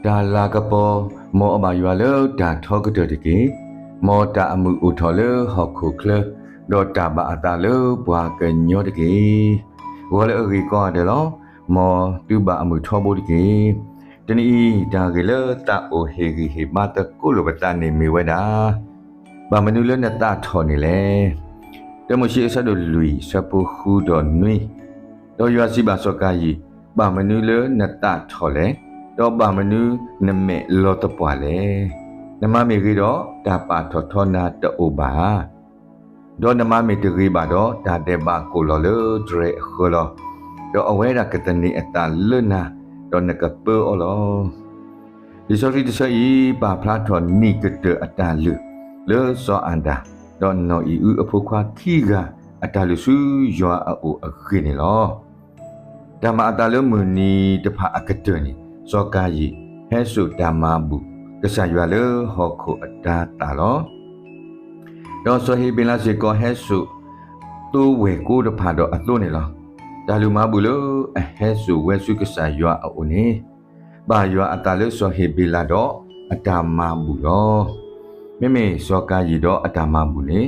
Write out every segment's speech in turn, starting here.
ดาลากระปอมออบายว่าเลดาทอกระเดตกีมอตาอมืออุทอเลหอกคูเคลดอตาบาตาเลบัวเกนยอตกีวัวเลรีก็เดลมอตูบาอมือทอบุตกีตนี้ดาเกลตาโอเฮกิเฮมาตะกุลบตาเนมีเวดาบามนุเลนตาทอนี่แลแต่มชิเอซาดลุยซาปูฮูดอนนุยดอยาซิบาสกายีบามนุเลนตาทอเลတော့ဘာမနူးနမဲလောတပွားလေနမမေကြီးတော့ဒါပါထောထောနာတူပါတော့နမမေတကြီးပါတော့ဒါတဲ့ပါကိုလောလေဒရေခေါ်လောတော့အဝဲတာကတနေအတာလွနာတော့နကပောလောဒီဆိုရီတဆီပါဖလာထောနိကတအတာလူလေစောအန်တာတော့နော်ဤအဖို့ခွာခီကအတာလူစုရွာအိုအခင်းနေလောဓမ္မအတာလူမူနီတဖာအကတနီစောကာယီဟဲဆုဓမ္မဘူးကဆာရွာလေဟောခုအတာတာလောတော့ဆိုဟိပင်လာစေကောဟဲဆုတူဝေကိုတဖာတော့အသွနေလောဒါလူမဘူးလို့အဟဲဆုဝဲဆုကဆာရွာအိုနေဘာရွာအတာလေဆိုဟိပင်လာတော့အတာမဘူးလောမိမိစောကာယီတော့အတာမဘူးနေ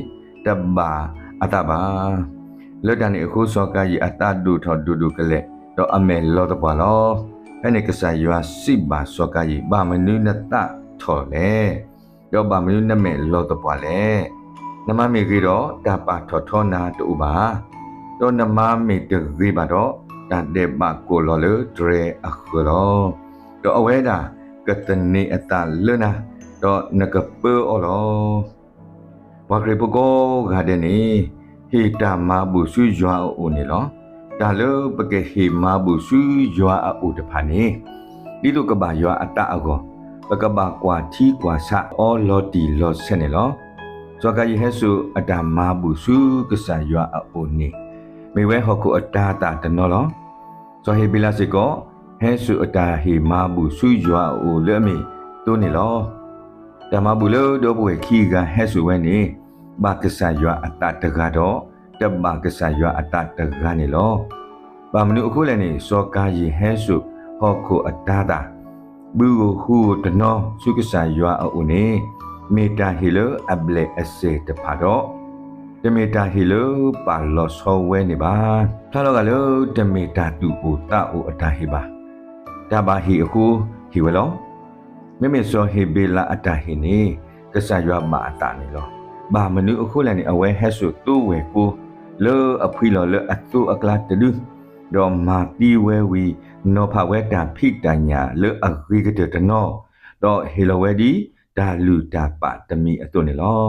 တဘာအတာပါလောတန်အခုစောကာယီအတာဒုထောဒုဒုကလေတော့အမဲလောတပါလောအဲ့ဒီကစားရွာစိပါစောကကြီးဘာမနုနတထော်လေတော့ဘာမနုနမဲလောတော့ပွားလေနမမေကြီးတော့တပါထော်ထောနာတူပါတော့နမမေတကြီးပါတော့တတဲ့ပါကိုလောလေဒရေအခရောတော့အဝဲတာကတနေအတလနာတော့နကပေအောလောဘာကရပကိုဂါဒနေဟီတာမဘူဆူရွာအိုနေလောဒါလပကေဟေမာဘူဆူရွာအိုတဖာနေဒီလိုကဘာရွာအတအကောပကဘာကွာထီကွာဆာအောလော်တီလော်ဆနေလောဇောကယဟဲဆူအတာမာဘူဆူကဆာရွာအိုနေမေဝဲဟောကုအတာတာတနောလောဇောဟေဘီလာစေကောဟဲဆူအတာဟေမာဘူဆူရွာအိုလဲမေတိုးနေလောတမဘူလောဒေါ်ဘွေခီကဟဲဆူဝဲနေဘာကဆာရွာအတာတကတော့တဘာကဆာရွာအတတကနေလောဘာမနုအခုလည်းနေစောကာယီဟဲဆုဟောခုအတာတာဘူးဟူတနောစုကဆာရွာအိုနေမေတာဟီလအဘလေအစေတဖာတော့တမေတာဟီလပါလောဆောဝဲနေပါထားတော့ကလို့တမေတာတူအိုတာအိုအတာဟီပါတဘာဟီအခုဟီဝလောမေမေစောဟီဘေလာအတာဟီနေကဆာရွာမအတာနေလောဘာမနုအခုလည်းနေအဝဲဟဲဆုတူဝဲကိုလေအဖိလောလေအတူအကလာတဒုဒေါ်မာတီဝဲဝီနောဖဝဲတာဖိတညာလေအဂိကတတနောတော့ဟေလဝဲဒီဒါလူတာပါတမီအတူနေလော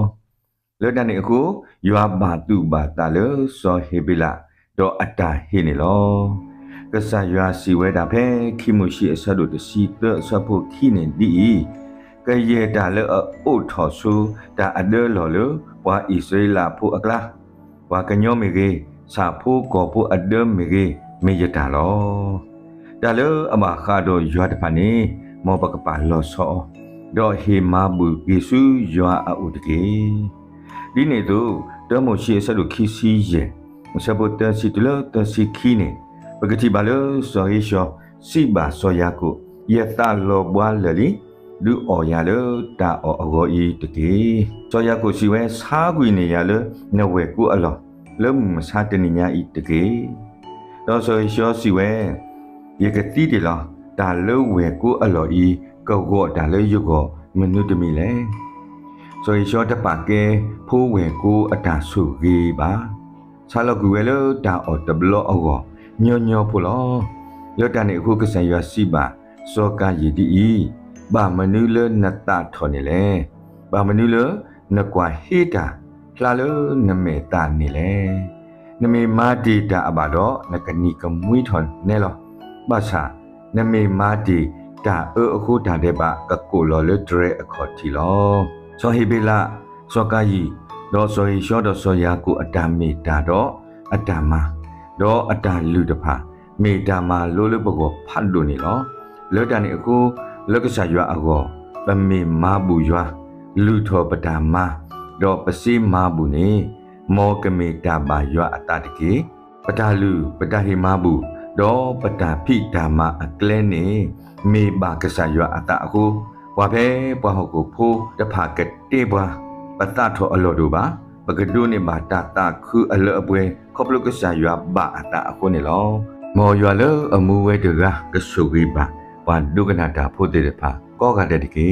လေတန်နေအခုယွာဘာတူဘာတာလေစောဟေဘီလာတော့အတာဟေနေလောကဆာယွာစီဝဲတာဖဲခိမှုရှိအဆဒုတစီတဆဖို့ခိနေဒီကရေတာလေအိုထော်ဆူဒါအဒဲလောလေဝါဣစေလာဖို့အကလာဝါကညောမေကြီးစာဖို့ကောဖို့အဒမေကြီးမေယတာလောဒါလေအမခါတော့ရွာတဖာနေမောပကပါလောဆောတော့ဟေမာဘူးယေစုရွာအုတ်ကေဒီနေတော့တမို့ရှိဆဒုခီစီယေဆဘတ်တစီတလတစီခီနေပကတိပါလောဆောယေရှောစီပါဆောယာကိုယတာလောဘွာလလီလူအော်ရလတာအော်အဂောဤတကေဆောယာကိုစီဝဲစားကွေနေရလနဝဲကူအလောlâm sa tên nhà ít cái đó rồi cho si về ye cái tí thì lo ta lỡ về của ở lò y cầu gọi ta lỡ yêu gọi mình nuôi tụi mình lấy rồi cho ta bà cái phố về của ở ta sủ ghi bá sao lo cứ lỡ ta ở tập lo ở gọi nhớ phố lo lỡ ta này khu cái sản vật si bà so ca gì đi bà mình nuôi lỡ nát ta thọ này lẽ bà mình nuôi lỡ nát quả hết àလာလို့နမေတာနေလေနမေမာတီတာအဘာတော့နကနီကမွေးထွန်နဲလောဘာသာနမေမာတီတာအခုတာတဲ့ပါကကိုလော်လေဒရဲအခေါ်တီလောစောဟိဘေလာစောကာယီတော့စောဟိရှောတော့စောယာကိုအတာမေတာတော့အတာမတော့အတာလူတဖာမေတာမလို့လို့ဘကောဖတ်လို့နေလောလောတန်အခုလောကဆာရွာအကောပမေမာဘူးရွာလူထောပတာမတော့ပစီမာဘူးနေမောကမေတာဘာရွာအတာတကေပတာလူပတာဟိမာဘူးတော့ပတာဖိတာမအကလဲနေ မေဘာကဆာရွာအတာအခုဘွာဖဲဘွာဟုတ်ကိုဖိုးတဖာကတေဘွာပတထောအလောဒူပါပကဒုနေဘာတာတာခုအလောအပွဲခေါပလုကဆာရွာဘာအတာအခုနေလောမော်ရွာလောအမှုဝဲတကကဆုကြီးပါဘွာဒုကနာတာဖို့တဲ့ဖာကောကတဲ့တကေ